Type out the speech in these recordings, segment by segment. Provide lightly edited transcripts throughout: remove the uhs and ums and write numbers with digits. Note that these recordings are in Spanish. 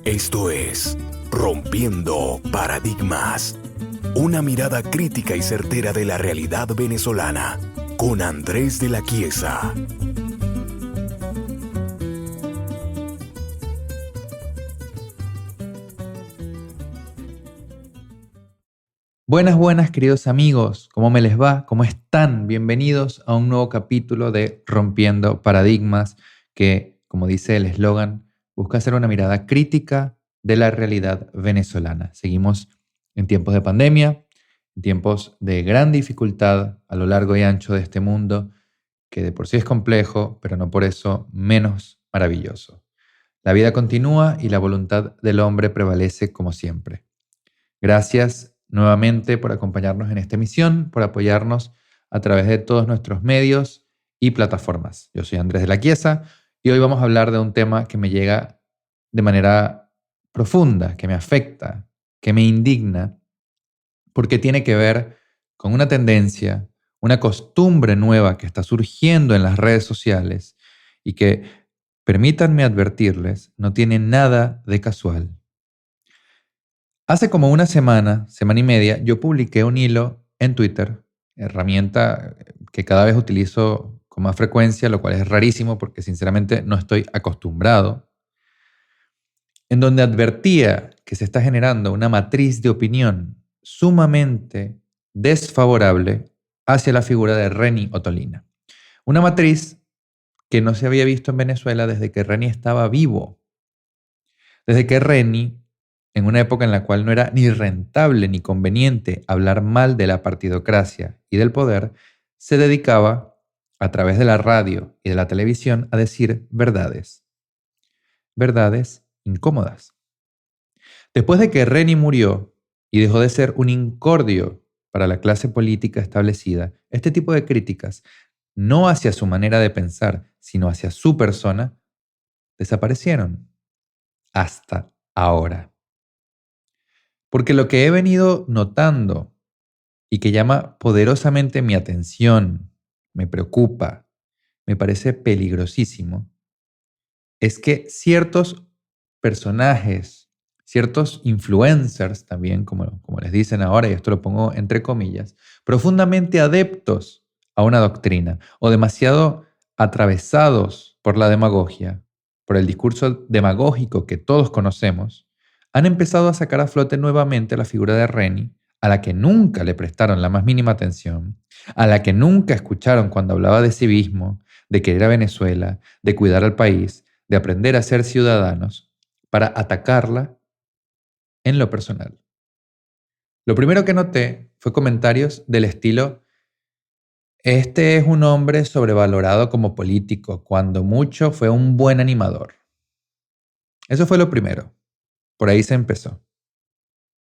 Esto es Rompiendo Paradigmas, una mirada crítica y certera de la realidad venezolana, con Andrés de la Chiesa. Buenas, queridos amigos. ¿Cómo me les va? ¿Cómo están? Bienvenidos a un nuevo capítulo de Rompiendo Paradigmas que, como dice el eslogan, busca hacer una mirada crítica de la realidad venezolana. Seguimos en tiempos de pandemia, en tiempos de gran dificultad a lo largo y ancho de este mundo, que de por sí es complejo, pero no por eso menos maravilloso. La vida continúa y la voluntad del hombre prevalece como siempre. Gracias nuevamente por acompañarnos en esta emisión, por apoyarnos a través de todos nuestros medios y plataformas. Yo soy Andrés de la Chiesa y hoy vamos a hablar de un tema que me llega de manera profunda, que me afecta, que me indigna, porque tiene que ver con una tendencia, una costumbre nueva que está surgiendo en las redes sociales y que, permítanme advertirles, no tiene nada de casual. Hace como una semana y media, yo publiqué un hilo en Twitter, herramienta que cada vez utilizo con más frecuencia, lo cual es rarísimo porque sinceramente no estoy acostumbrado, en donde advertía que se está generando una matriz de opinión sumamente desfavorable hacia la figura de Reni Ottolina. Una matriz que no se había visto en Venezuela desde que Reni estaba vivo, desde que Reni, en una época en la cual no era ni rentable ni conveniente hablar mal de la partidocracia y del poder, se dedicaba, a través de la radio y de la televisión, a decir verdades. Verdades incómodas. Después de que Reni murió y dejó de ser un incordio para la clase política establecida, este tipo de críticas, no hacia su manera de pensar, sino hacia su persona, desaparecieron. Hasta ahora. Porque lo que he venido notando y que llama poderosamente mi atención, me preocupa, me parece peligrosísimo, es que ciertos personajes, ciertos influencers también, como les dicen ahora, y esto lo pongo entre comillas, profundamente adeptos a una doctrina o demasiado atravesados por la demagogia, por el discurso demagógico que todos conocemos, han empezado a sacar a flote nuevamente la figura de Reni, a la que nunca le prestaron la más mínima atención, a la que nunca escucharon cuando hablaba de civismo, de querer a Venezuela, de cuidar al país, de aprender a ser ciudadanos, para atacarla en lo personal. Lo primero que noté fue comentarios del estilo: este es un hombre sobrevalorado como político, cuando mucho fue un buen animador. Eso fue lo primero. Por ahí se empezó.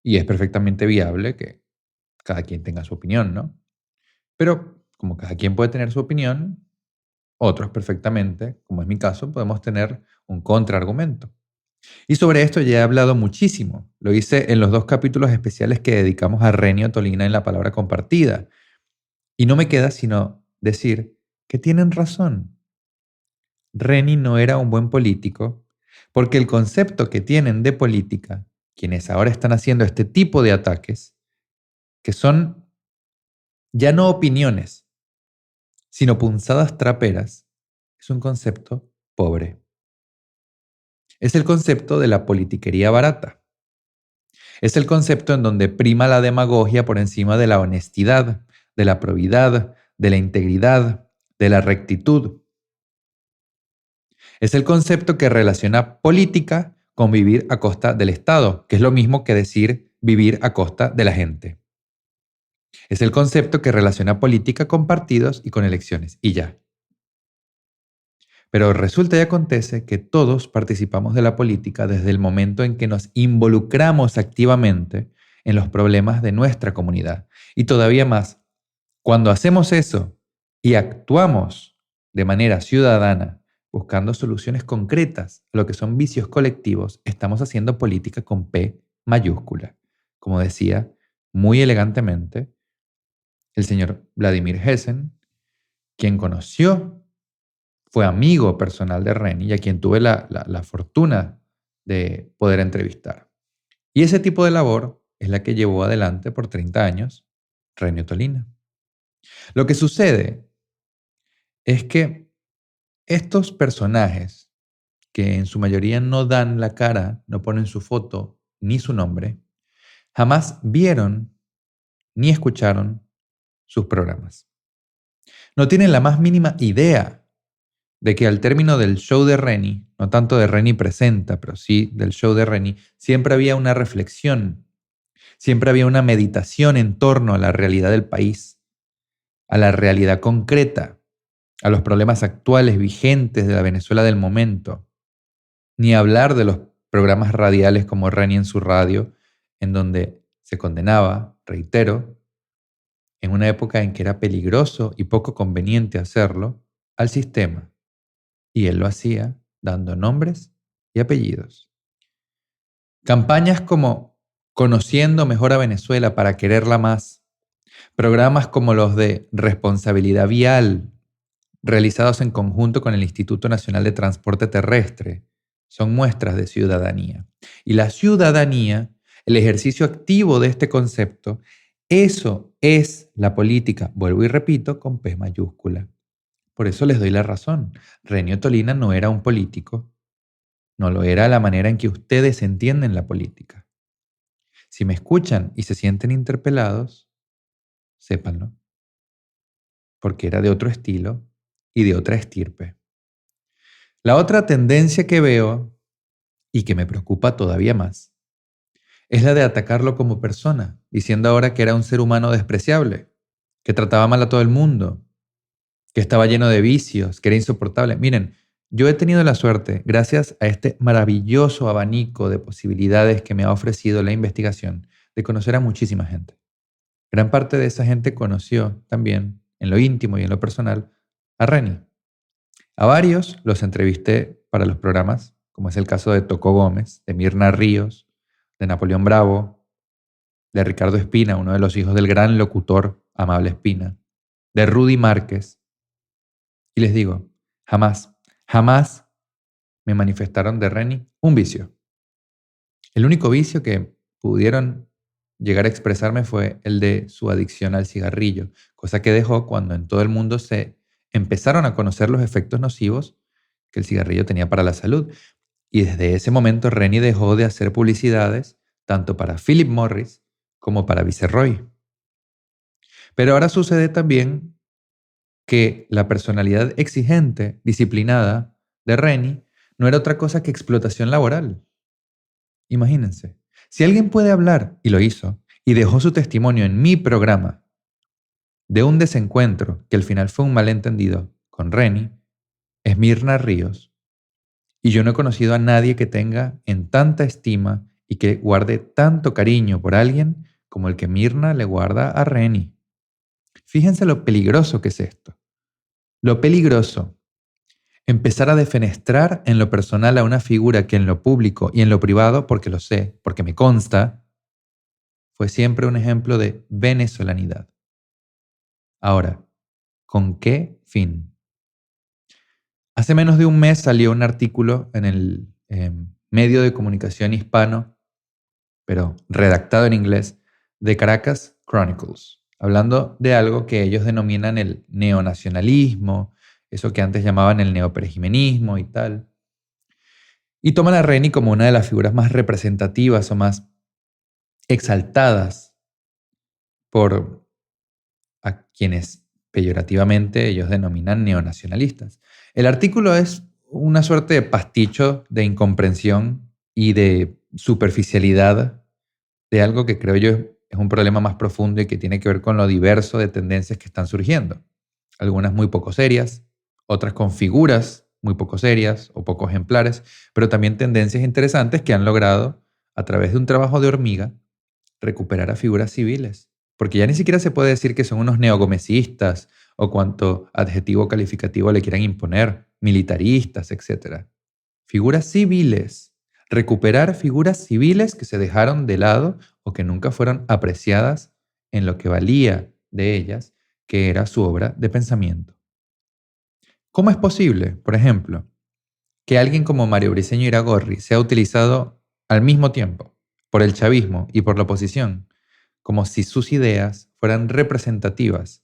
Y es perfectamente viable que cada quien tenga su opinión, ¿no? Pero como cada quien puede tener su opinión, otros perfectamente, como es mi caso, podemos tener un contraargumento. Y sobre esto ya he hablado muchísimo. Lo hice en los 2 capítulos especiales que dedicamos a Reni Ottolina en La Palabra Compartida. Y no me queda sino decir que tienen razón. Reni no era un buen político porque el concepto que tienen de política, quienes ahora están haciendo este tipo de ataques, que son ya no opiniones, sino punzadas traperas, es un concepto pobre. Es el concepto de la politiquería barata. Es el concepto en donde prima la demagogia por encima de la honestidad, de la probidad, de la integridad, de la rectitud. Es el concepto que relaciona política con vivir a costa del Estado, que es lo mismo que decir vivir a costa de la gente. Es el concepto que relaciona política con partidos y con elecciones, y ya. Pero resulta y acontece que todos participamos de la política desde el momento en que nos involucramos activamente en los problemas de nuestra comunidad. Y todavía más, cuando hacemos eso y actuamos de manera ciudadana, buscando soluciones concretas a lo que son vicios colectivos, estamos haciendo política con P mayúscula. Como decía muy elegantemente el señor Vladimir Hessen, quien conoció, fue amigo personal de Reni y a quien tuve la fortuna de poder entrevistar. Y ese tipo de labor es la que llevó adelante por 30 años Renio Tolina. Lo que sucede es que estos personajes, que en su mayoría no dan la cara, no ponen su foto ni su nombre, jamás vieron ni escucharon sus programas. No tienen la más mínima idea de que al término del show de Reni, no tanto de Reni Presenta, pero sí del show de Reni, siempre había una reflexión, siempre había una meditación en torno a la realidad del país, a la realidad concreta, a los problemas actuales vigentes de la Venezuela del momento, ni hablar de los programas radiales como Reni en su radio, en donde se condenaba, reitero, en una época en que era peligroso y poco conveniente hacerlo, al sistema. Y él lo hacía dando nombres y apellidos. Campañas como Conociendo mejor a Venezuela para quererla más, programas como los de Responsabilidad Vial, realizados en conjunto con el Instituto Nacional de Transporte Terrestre, son muestras de ciudadanía. Y la ciudadanía, el ejercicio activo de este concepto, eso es la política, vuelvo y repito, con P mayúscula. Por eso les doy la razón. Renio Tolina no era un político, no lo era a la manera en que ustedes entienden la política. Si me escuchan y se sienten interpelados, sépanlo, porque era de otro estilo y de otra estirpe. La otra tendencia que veo, y que me preocupa todavía más, es la de atacarlo como persona, diciendo ahora que era un ser humano despreciable, que trataba mal a todo el mundo, que estaba lleno de vicios, que era insoportable. Miren, yo he tenido la suerte, gracias a este maravilloso abanico de posibilidades que me ha ofrecido la investigación, de conocer a muchísima gente. Gran parte de esa gente conoció también, en lo íntimo y en lo personal, a Reni. A varios los entrevisté para los programas, como es el caso de Toco Gómez, de Mirna Ríos, de Napoleón Bravo, de Ricardo Espina, uno de los hijos del gran locutor Amable Espina, de Rudy Márquez. Y les digo, jamás me manifestaron de Reni un vicio. El único vicio que pudieron llegar a expresarme fue el de su adicción al cigarrillo, cosa que dejó cuando en todo el mundo se empezaron a conocer los efectos nocivos que el cigarrillo tenía para la salud. Y desde ese momento Reni dejó de hacer publicidades tanto para Philip Morris como para Viceroy. Pero ahora sucede también que la personalidad exigente, disciplinada de Reni no era otra cosa que explotación laboral. Imagínense, si alguien puede hablar, y lo hizo, y dejó su testimonio en mi programa de un desencuentro que al final fue un malentendido con Reni, es Mirna Ríos. Y yo no he conocido a nadie que tenga en tanta estima y que guarde tanto cariño por alguien como el que Mirna le guarda a Reni. Fíjense lo peligroso que es esto. Lo peligroso. Empezar a defenestrar en lo personal a una figura que en lo público y en lo privado, porque lo sé, porque me consta, fue siempre un ejemplo de venezolanidad. Ahora, ¿con qué fin? Hace menos de un mes salió un artículo en el medio de comunicación hispano, pero redactado en inglés, de Caracas Chronicles, hablando de algo que ellos denominan el neonacionalismo, eso que antes llamaban el neoperejimenismo y tal. Y toman a Reni como una de las figuras más representativas o más exaltadas por a quienes peyorativamente ellos denominan neonacionalistas. El artículo es una suerte de pasticho de incomprensión y de superficialidad de algo que creo yo es un problema más profundo y que tiene que ver con lo diverso de tendencias que están surgiendo. Algunas muy poco serias, otras con figuras muy poco serias o poco ejemplares, pero también tendencias interesantes que han logrado, a través de un trabajo de hormiga, recuperar a figuras civiles. Porque ya ni siquiera se puede decir que son unos neogomecistas o cuanto adjetivo calificativo le quieran imponer, militaristas, etc. Figuras civiles, recuperar figuras civiles que se dejaron de lado o que nunca fueron apreciadas en lo que valía de ellas, que era su obra de pensamiento. ¿Cómo es posible, por ejemplo, que alguien como Mario Briceño Iragorri sea utilizado al mismo tiempo por el chavismo y por la oposición, como si sus ideas fueran representativas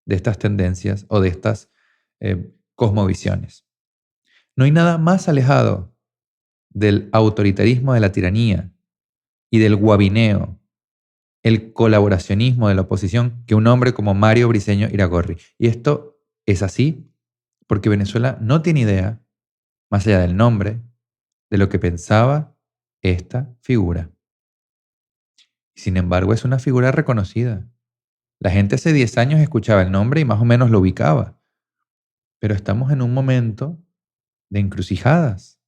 de estas tendencias o de estas cosmovisiones? No hay nada más alejado del autoritarismo de la tiranía y del guabineo, el colaboracionismo de la oposición, que un hombre como Mario Briceño Iragorri. Y esto es así porque Venezuela no tiene idea, más allá del nombre, de lo que pensaba esta figura. Sin embargo, es una figura reconocida. La gente hace 10 años escuchaba el nombre y más o menos lo ubicaba. Pero estamos en un momento de encrucijadas,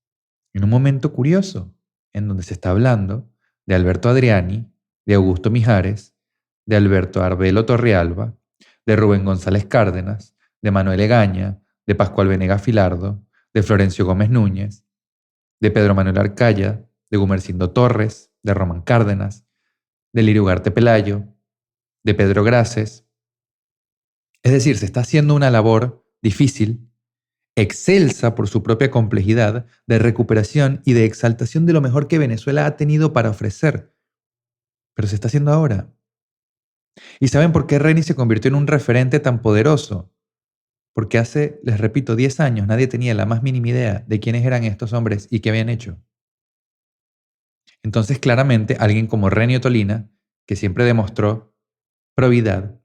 en un momento curioso, en donde se está hablando de Alberto Adriani, de Augusto Mijares, de Alberto Arbelo Torrealba, de Rubén González Cárdenas, de Manuel Egaña, de Pascual Venegas Filardo, de Florencio Gómez Núñez, de Pedro Manuel Arcaya, de Gumersindo Torres, de Román Cárdenas, de Lirio Ugarte Pelayo, de Pedro Graces. Es decir, se está haciendo una labor difícil, excelsa por su propia complejidad, de recuperación y de exaltación de lo mejor que Venezuela ha tenido para ofrecer. Pero se está haciendo ahora. ¿Y saben por qué Reni se convirtió en un referente tan poderoso? Porque hace, les repito, 10 años nadie tenía la más mínima idea de quiénes eran estos hombres y qué habían hecho. Entonces, claramente, alguien como Reni Ottolina, que siempre demostró probidad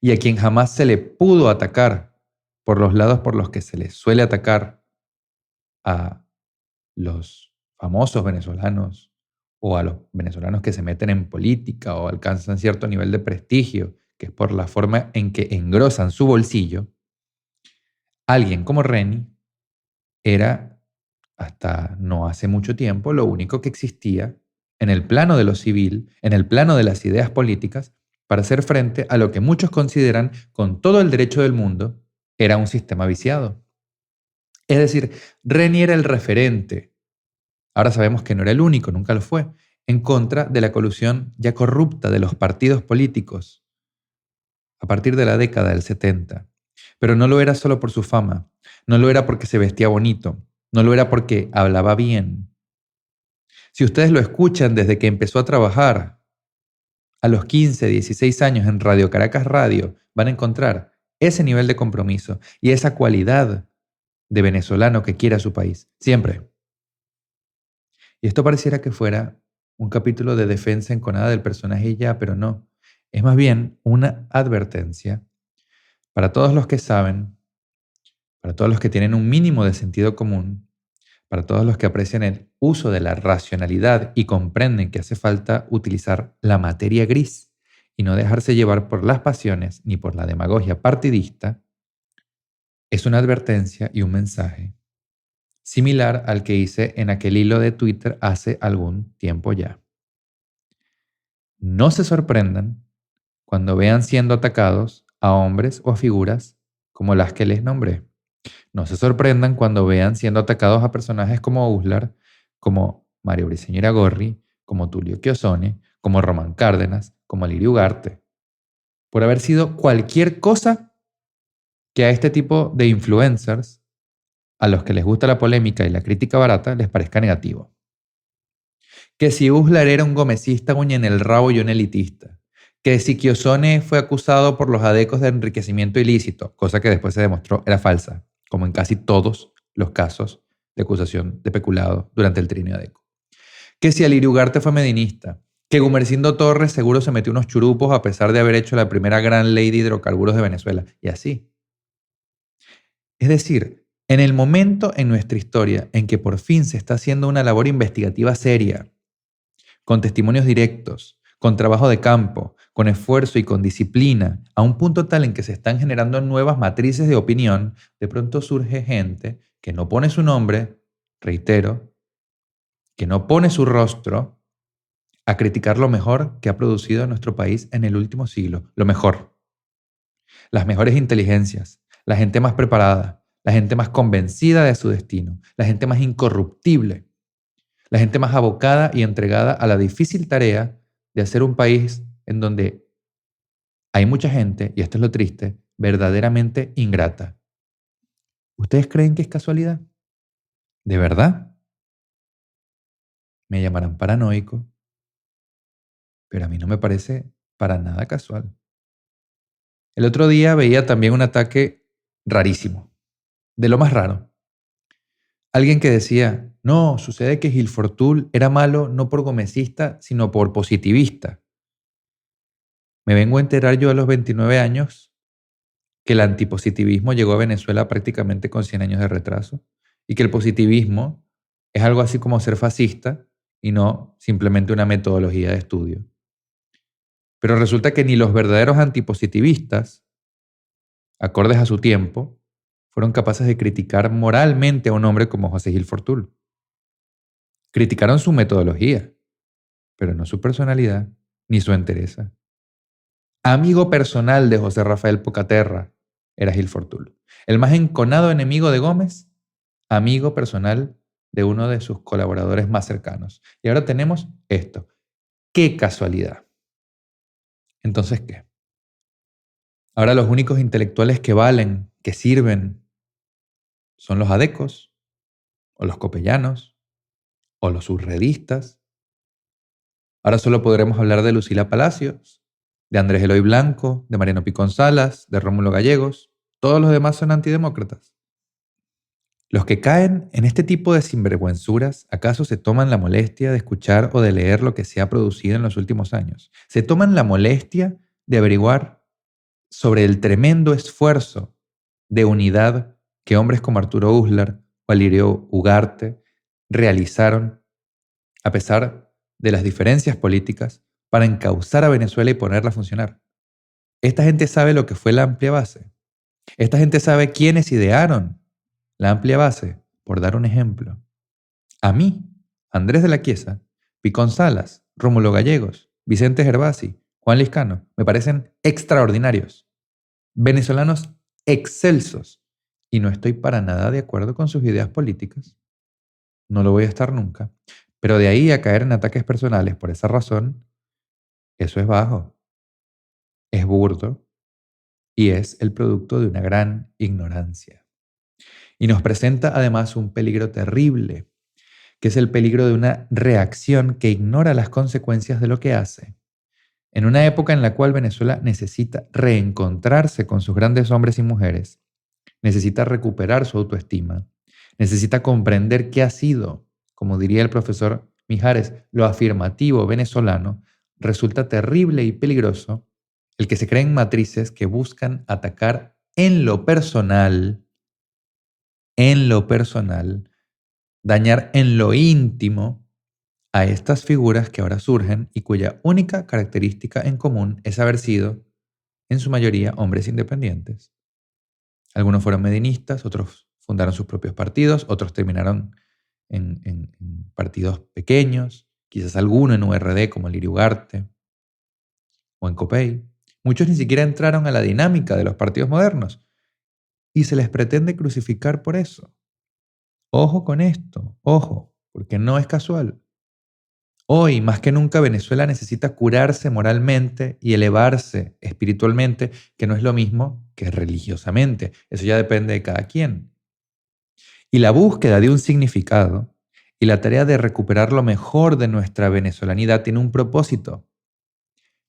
y a quien jamás se le pudo atacar por los lados por los que se le suele atacar a los famosos venezolanos o a los venezolanos que se meten en política o alcanzan cierto nivel de prestigio, que es por la forma en que engrosan su bolsillo, alguien como Reni era, hasta no hace mucho tiempo, lo único que existía en el plano de lo civil, en el plano de las ideas políticas, para hacer frente a lo que muchos consideran, con todo el derecho del mundo, era un sistema viciado. Es decir, Reni era el referente. Ahora sabemos que no era el único, nunca lo fue, en contra de la colusión ya corrupta de los partidos políticos a partir de la década del 70. Pero no lo era solo por su fama, no lo era porque se vestía bonito, no lo era porque hablaba bien. Si ustedes lo escuchan desde que empezó a trabajar a los 15, 16 años en Radio Caracas Radio, van a encontrar ese nivel de compromiso y esa cualidad de venezolano que quiere a su país, siempre. Y esto pareciera que fuera un capítulo de defensa enconada del personaje y ya, pero no. Es más bien una advertencia para todos los que saben, para todos los que tienen un mínimo de sentido común, para todos los que aprecian el uso de la racionalidad y comprenden que hace falta utilizar la materia gris y no dejarse llevar por las pasiones ni por la demagogia partidista, es una advertencia y un mensaje similar al que hice en aquel hilo de Twitter hace algún tiempo ya. No se sorprendan cuando vean siendo atacados a hombres o a figuras como las que les nombré. No se sorprendan cuando vean siendo atacados a personajes como Uslar, como Mario Briceño Iragorri, como Tulio Chiosone, como Román Cárdenas, como Lirio Ugarte, por haber sido cualquier cosa que a este tipo de influencers, a los que les gusta la polémica y la crítica barata, les parezca negativo. Que si Uslar era un gomecista uña en el rabo y un elitista. Que si Chiosone fue acusado por los adecos de enriquecimiento ilícito, cosa que después se demostró era falsa, como en casi todos los casos de acusación de peculado durante el trienio adeco. Que si Lirio Ugarte fue medinista. Que Gumersindo Torres seguro se metió unos churupos a pesar de haber hecho la primera gran ley de hidrocarburos de Venezuela. Y así. Es decir, en el momento en nuestra historia en que por fin se está haciendo una labor investigativa seria, con testimonios directos, con trabajo de campo, con esfuerzo y con disciplina, a un punto tal en que se están generando nuevas matrices de opinión, de pronto surge gente que no pone su nombre, reitero, que no pone su rostro a criticar lo mejor que ha producido nuestro país en el último siglo. Lo mejor. Las mejores inteligencias, la gente más preparada, la gente más convencida de su destino, la gente más incorruptible, la gente más abocada y entregada a la difícil tarea de hacer un país en donde hay mucha gente, y esto es lo triste, verdaderamente ingrata. ¿Ustedes creen que es casualidad? ¿De verdad? Me llamarán paranoico, pero a mí no me parece para nada casual. El otro día veía también un ataque rarísimo, de lo más raro. Alguien que decía, no, sucede que Gil Fortul era malo no por gomecista, sino por positivista. Me vengo a enterar yo a los 29 años que el antipositivismo llegó a Venezuela prácticamente con 100 años de retraso y que el positivismo es algo así como ser fascista y no simplemente una metodología de estudio. Pero resulta que ni los verdaderos antipositivistas, acordes a su tiempo, fueron capaces de criticar moralmente a un hombre como José Gil Fortul. Criticaron su metodología, pero no su personalidad ni su entereza. Amigo personal de José Rafael Pocaterra era Gil Fortul. El más enconado enemigo de Gómez, amigo personal de uno de sus colaboradores más cercanos. Y ahora tenemos esto. ¡Qué casualidad! Entonces, ¿qué? Ahora los únicos intelectuales que valen, que sirven, son los adecos, o los copellanos, o los surrealistas. Ahora solo podremos hablar de Lucila Palacios, de Andrés Eloy Blanco, de Mariano Picón Salas, de Rómulo Gallegos. Todos los demás son antidemócratas. Los que caen en este tipo de sinvergüenzuras, ¿acaso se toman la molestia de escuchar o de leer lo que se ha producido en los últimos años? ¿Se toman la molestia de averiguar sobre el tremendo esfuerzo de unidad que hombres como Arturo Uslar o Alirio Ugarte realizaron a pesar de las diferencias políticas para encauzar a Venezuela y ponerla a funcionar? Esta gente sabe lo que fue la amplia base. Esta gente sabe quiénes idearon la amplia base, por dar un ejemplo. A mí, Andrés de la Chiesa, Picón Salas, Rómulo Gallegos, Vicente Gervasi, Juan Liscano, me parecen extraordinarios. Venezolanos excelsos. Y no estoy para nada de acuerdo con sus ideas políticas. No lo voy a estar nunca. Pero de ahí a caer en ataques personales por esa razón, eso es bajo, es burdo y es el producto de una gran ignorancia. Y nos presenta además un peligro terrible, que es el peligro de una reacción que ignora las consecuencias de lo que hace. En una época en la cual Venezuela necesita reencontrarse con sus grandes hombres y mujeres, necesita recuperar su autoestima, necesita comprender qué ha sido, como diría el profesor Mijares, lo afirmativo venezolano, resulta terrible y peligroso el que se creen matrices que buscan atacar en lo personal, dañar en lo íntimo a estas figuras que ahora surgen y cuya única característica en común es haber sido, en su mayoría, hombres independientes. Algunos fueron medinistas, otros fundaron sus propios partidos, otros terminaron en partidos pequeños, quizás alguno en URD como el Ugarte o en Copey. Muchos ni siquiera entraron a la dinámica de los partidos modernos y se les pretende crucificar por eso. Ojo con esto, ojo, porque no es casual. Hoy, más que nunca, Venezuela necesita curarse moralmente y elevarse espiritualmente, que no es lo mismo que religiosamente. Eso ya depende de cada quien. Y la búsqueda de un significado y la tarea de recuperar lo mejor de nuestra venezolanidad tiene un propósito.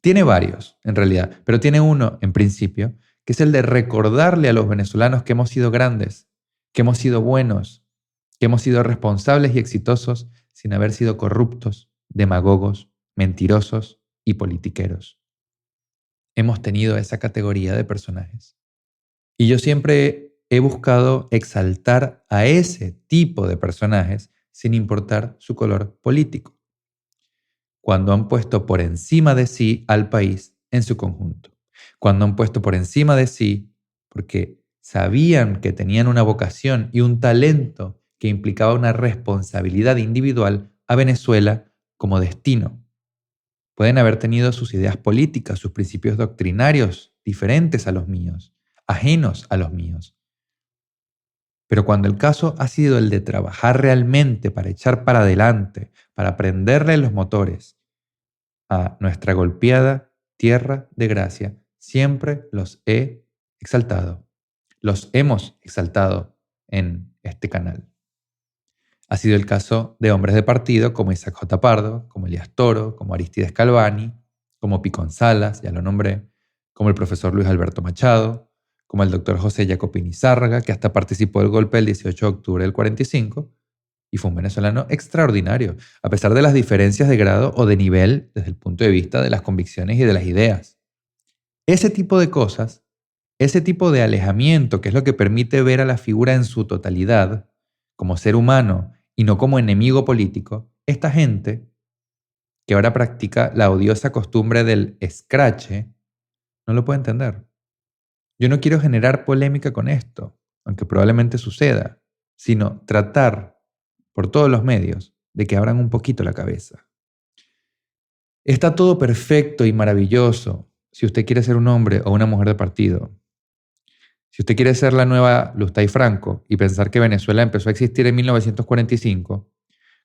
Tiene varios, en realidad, pero tiene uno, en principio, que es el de recordarle a los venezolanos que hemos sido grandes, que hemos sido buenos, que hemos sido responsables y exitosos sin haber sido corruptos, demagogos, mentirosos y politiqueros. Hemos tenido esa categoría de personajes. Y yo siempre he buscado exaltar a ese tipo de personajes sin importar su color político, cuando han puesto por encima de sí al país en su conjunto, cuando han puesto por encima de sí porque sabían que tenían una vocación y un talento que implicaba una responsabilidad individual a Venezuela como destino. Pueden haber tenido sus ideas políticas, sus principios doctrinarios diferentes a los míos, ajenos a los míos. Pero cuando el caso ha sido el de trabajar realmente para echar para adelante, para prenderle los motores a nuestra golpeada tierra de gracia, siempre los he exaltado. Los hemos exaltado en este canal. Ha sido el caso de hombres de partido como Isaac J. Pardo, como Elías Toro, como Aristides Calvani, como Picón Salas, ya lo nombré, como el profesor Luis Alberto Machado, como el doctor José Jacopini Zárraga, que hasta participó del golpe del 18 de octubre del 45, y fue un venezolano extraordinario, a pesar de las diferencias de grado o de nivel desde el punto de vista de las convicciones y de las ideas. Ese tipo de cosas, ese tipo de alejamiento, que es lo que permite ver a la figura en su totalidad, como ser humano y no como enemigo político, esta gente que ahora practica la odiosa costumbre del escrache, no lo puede entender. Yo no quiero generar polémica con esto, aunque probablemente suceda, sino tratar por todos los medios de que abran un poquito la cabeza. Está todo perfecto y maravilloso si usted quiere ser un hombre o una mujer de partido. Si usted quiere ser la nueva Lustay Franco y pensar que Venezuela empezó a existir en 1945,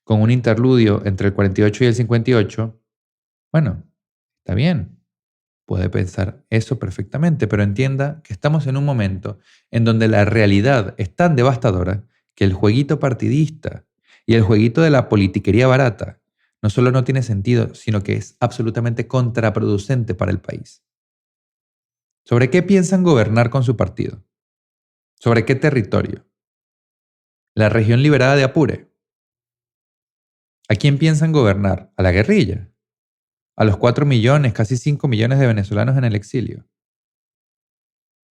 con un interludio entre el 48 y el 58, bueno, está bien, puede pensar eso perfectamente, pero entienda que estamos en un momento en donde la realidad es tan devastadora que el jueguito partidista y el jueguito de la politiquería barata no solo no tiene sentido, sino que es absolutamente contraproducente para el país. ¿Sobre qué piensan gobernar con su partido? ¿Sobre qué territorio? ¿La región liberada de Apure? ¿A quién piensan gobernar? ¿A la guerrilla? ¿A los 4 millones, casi 5 millones de venezolanos en el exilio?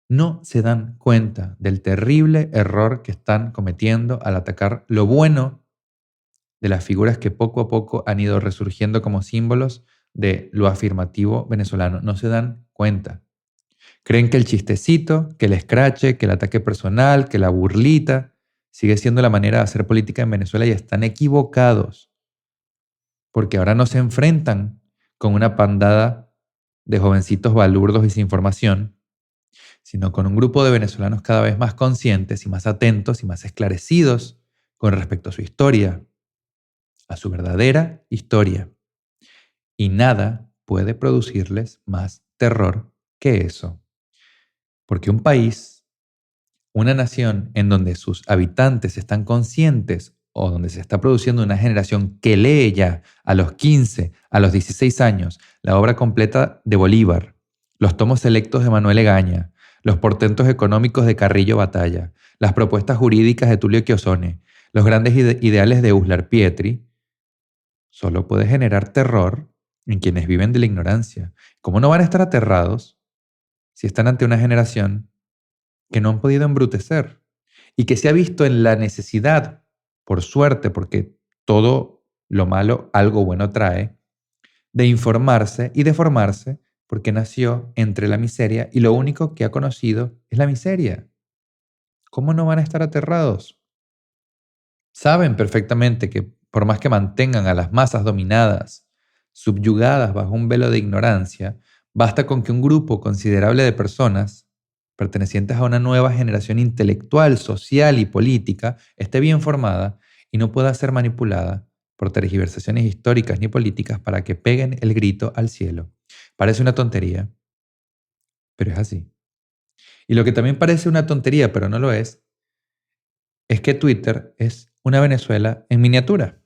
No se dan cuenta del terrible error que están cometiendo al atacar lo bueno de las figuras que poco a poco han ido resurgiendo como símbolos de lo afirmativo venezolano. No se dan cuenta. Creen que el chistecito, que el escrache, que el ataque personal, que la burlita sigue siendo la manera de hacer política en Venezuela y están equivocados. Porque ahora no se enfrentan con una pandada de jovencitos balurdos y sin formación, sino con un grupo de venezolanos cada vez más conscientes y más atentos y más esclarecidos con respecto a su historia, a su verdadera historia. Y nada puede producirles más terror que eso. Porque un país, una nación en donde sus habitantes están conscientes o donde se está produciendo una generación que lee ya a los 15, a los 16 años, la obra completa de Bolívar, los tomos selectos de Manuel Egaña, los portentos económicos de Carrillo Batalla, las propuestas jurídicas de Tulio Chiozone, los grandes ideales de Uslar Pietri, solo puede generar terror en quienes viven de la ignorancia. ¿Cómo no van a estar aterrados si están ante una generación que no han podido embrutecer y que se ha visto en la necesidad, por suerte, porque todo lo malo algo bueno trae, de informarse y de formarse porque nació entre la miseria y lo único que ha conocido es la miseria? ¿Cómo no van a estar aterrados? Saben perfectamente que por más que mantengan a las masas dominadas, subyugadas bajo un velo de ignorancia, basta con que un grupo considerable de personas, pertenecientes a una nueva generación intelectual, social y política, esté bien formada y no pueda ser manipulada por tergiversaciones históricas ni políticas para que peguen el grito al cielo. Parece una tontería, pero es así. Y lo que también parece una tontería, pero no lo es que Twitter es una Venezuela en miniatura.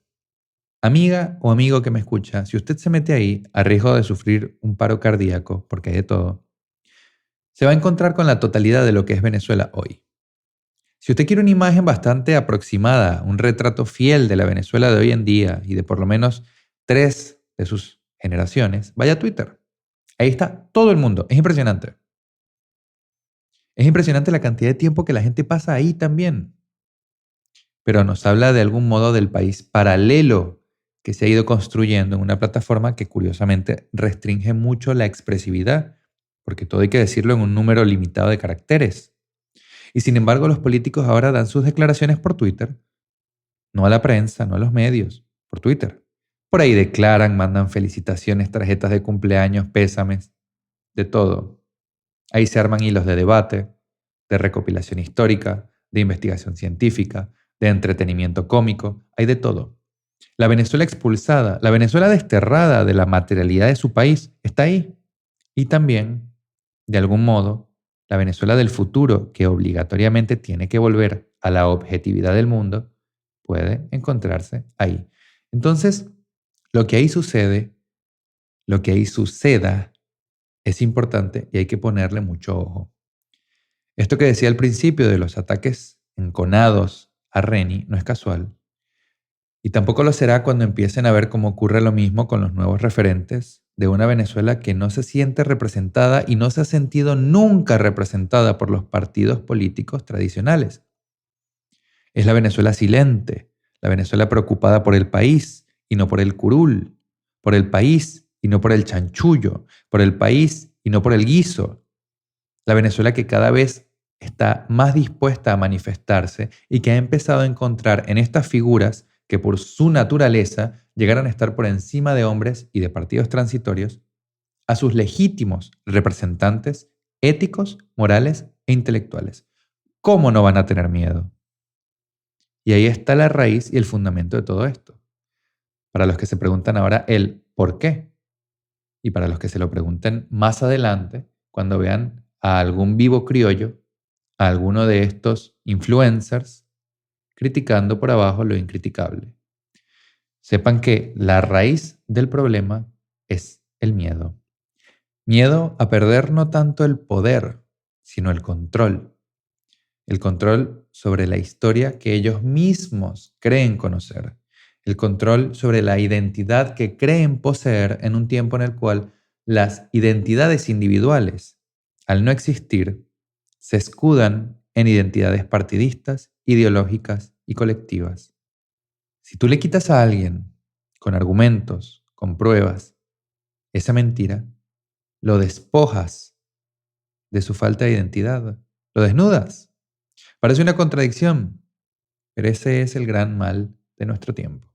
Amiga o amigo que me escucha, si usted se mete ahí a riesgo de sufrir un paro cardíaco, porque hay de todo, se va a encontrar con la totalidad de lo que es Venezuela hoy. Si usted quiere una imagen bastante aproximada, un retrato fiel de la Venezuela de hoy en día y de por lo menos 3 de sus generaciones, vaya a Twitter. Ahí está todo el mundo. Es impresionante. Es impresionante la cantidad de tiempo que la gente pasa ahí también. Pero nos habla de algún modo del país paralelo que se ha ido construyendo en una plataforma que curiosamente restringe mucho la expresividad, porque todo hay que decirlo en un número limitado de caracteres. Y sin embargo, los políticos ahora dan sus declaraciones por Twitter, no a la prensa, no a los medios, por Twitter. Por ahí declaran, mandan felicitaciones, tarjetas de cumpleaños, pésames, de todo. Ahí se arman hilos de debate, de recopilación histórica, de investigación científica, de entretenimiento cómico, hay de todo. La Venezuela expulsada, la Venezuela desterrada de la materialidad de su país está ahí. Y también, de algún modo, la Venezuela del futuro, que obligatoriamente tiene que volver a la objetividad del mundo, puede encontrarse ahí. Entonces, lo que ahí sucede, lo que ahí suceda, es importante y hay que ponerle mucho ojo. Esto que decía al principio de los ataques enconados a Reni no es casual. Y tampoco lo será cuando empiecen a ver cómo ocurre lo mismo con los nuevos referentes de una Venezuela que no se siente representada y no se ha sentido nunca representada por los partidos políticos tradicionales. Es la Venezuela silente, la Venezuela preocupada por el país y no por el curul, por el país y no por el chanchullo, por el país y no por el guiso. La Venezuela que cada vez está más dispuesta a manifestarse y que ha empezado a encontrar en estas figuras que por su naturaleza llegaron a estar por encima de hombres y de partidos transitorios, a sus legítimos representantes éticos, morales e intelectuales. ¿Cómo no van a tener miedo? Y ahí está la raíz y el fundamento de todo esto. Para los que se preguntan ahora el por qué, y para los que se lo pregunten más adelante, cuando vean a algún vivo criollo, a alguno de estos influencers, criticando por abajo lo incriticable. Sepan que la raíz del problema es el miedo. Miedo a perder no tanto el poder, sino el control. El control sobre la historia que ellos mismos creen conocer. El control sobre la identidad que creen poseer en un tiempo en el cual las identidades individuales, al no existir, se escudan en identidades partidistas, ideológicas y colectivas. Si tú le quitas a alguien, con argumentos, con pruebas, esa mentira, lo despojas de su falta de identidad, lo desnudas. Parece una contradicción, pero ese es el gran mal de nuestro tiempo.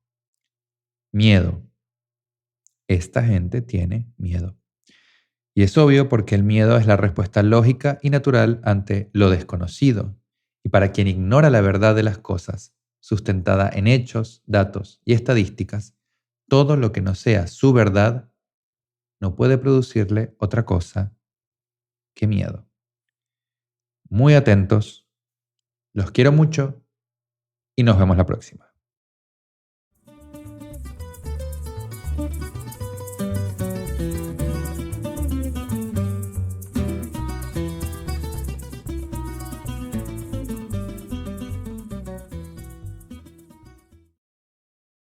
Miedo. Esta gente tiene miedo. Y es obvio porque el miedo es la respuesta lógica y natural ante lo desconocido. Y para quien ignora la verdad de las cosas, sustentada en hechos, datos y estadísticas, todo lo que no sea su verdad no puede producirle otra cosa que miedo. Muy atentos, los quiero mucho y nos vemos la próxima.